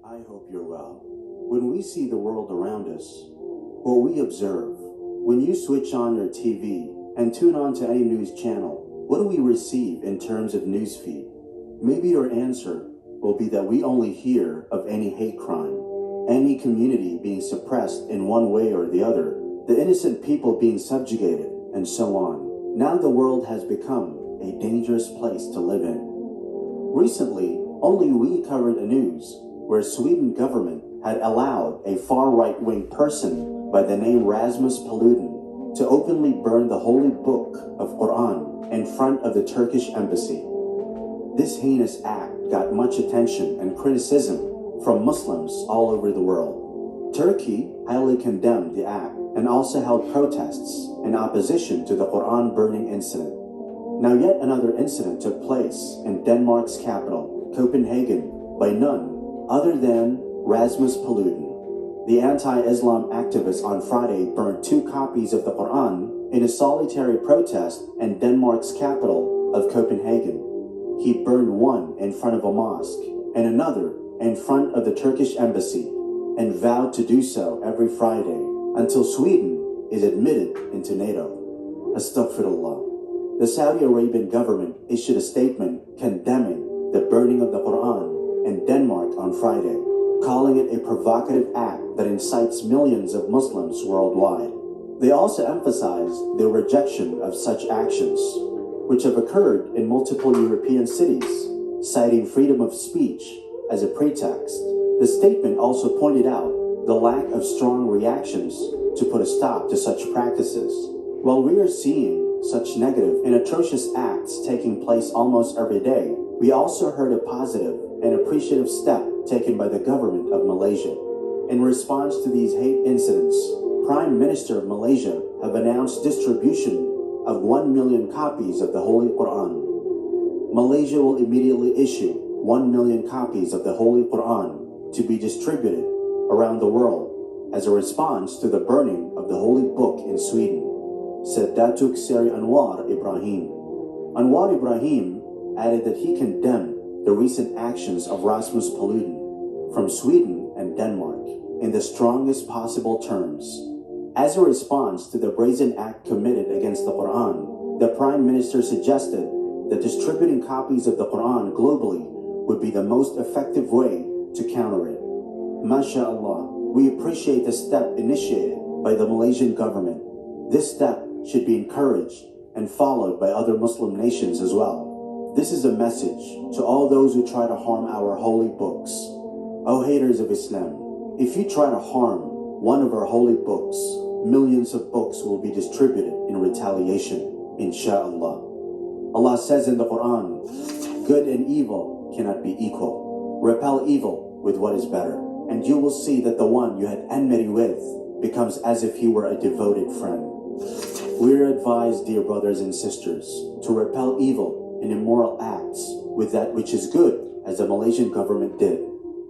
I hope you're well. When we see the world around us, what we observe, when you switch on your TV and tune on to any news channel, what do we receive in terms of newsfeed? Maybe your answer will be that we only hear of any hate crime, any community being suppressed in one way or the other, the innocent people being subjugated, and so on. Now the world has become a dangerous place to live in. Recently, only we covered the news where Sweden government had allowed a far right-wing person by the name Rasmus Paludan to openly burn the holy book of Quran in front of the Turkish embassy. This heinous act got much attention and criticism from Muslims all over the world. Turkey highly condemned the act and also held protests in opposition to the Quran burning incident. Now yet another incident took place in Denmark's capital, Copenhagen, by none other than Rasmus Paludan. The anti-Islam activist on Friday burned 2 copies of the Quran in a solitary protest in Denmark's capital of Copenhagen. He burned one in front of a mosque and another in front of the Turkish embassy and vowed to do so every Friday until Sweden is admitted into NATO. Astaghfirullah. The Saudi Arabian government issued a statement condemning the burning of the Quran in Denmark on Friday, calling it a provocative act that incites millions of Muslims worldwide. They also emphasized their rejection of such actions, which have occurred in multiple European cities, citing freedom of speech as a pretext. The statement also pointed out the lack of strong reactions to put a stop to such practices. While we are seeing such negative and atrocious acts taking place almost every day, we also heard a positive and appreciative step taken by the government of Malaysia. In response to these hate incidents, Prime Minister of Malaysia have announced distribution of 1 million copies of the Holy Quran. Malaysia will immediately issue 1 million copies of the Holy Quran to be distributed around the world as a response to the burning of the Holy Book in Sweden, said Datuk Seri Anwar Ibrahim. Anwar Ibrahim added that he condemned the recent actions of Rasmus Paludan from Sweden and Denmark in the strongest possible terms. As a response to the brazen act committed against the Quran, the Prime Minister suggested that distributing copies of the Quran globally would be the most effective way to counter it. MashaAllah, we appreciate the step initiated by the Malaysian government. This step should be encouraged and followed by other Muslim nations as well. This is a message to all those who try to harm our holy books. O haters of Islam, if you try to harm one of our holy books, millions of books will be distributed in retaliation, insha'Allah. Allah says in the Quran, good and evil cannot be equal. Repel evil with what is better, and you will see that the one you had enmity with becomes as if he were a devoted friend. We are advised, dear brothers and sisters, to repel evil and immoral acts with that which is good, as the Malaysian government did.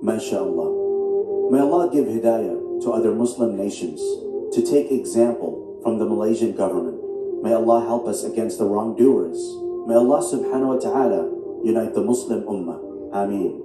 MashaAllah. May Allah give hidayah to other Muslim nations to take example from the Malaysian government. May Allah help us against the wrongdoers. May Allah subhanahu wa ta'ala unite the Muslim ummah. Ameen.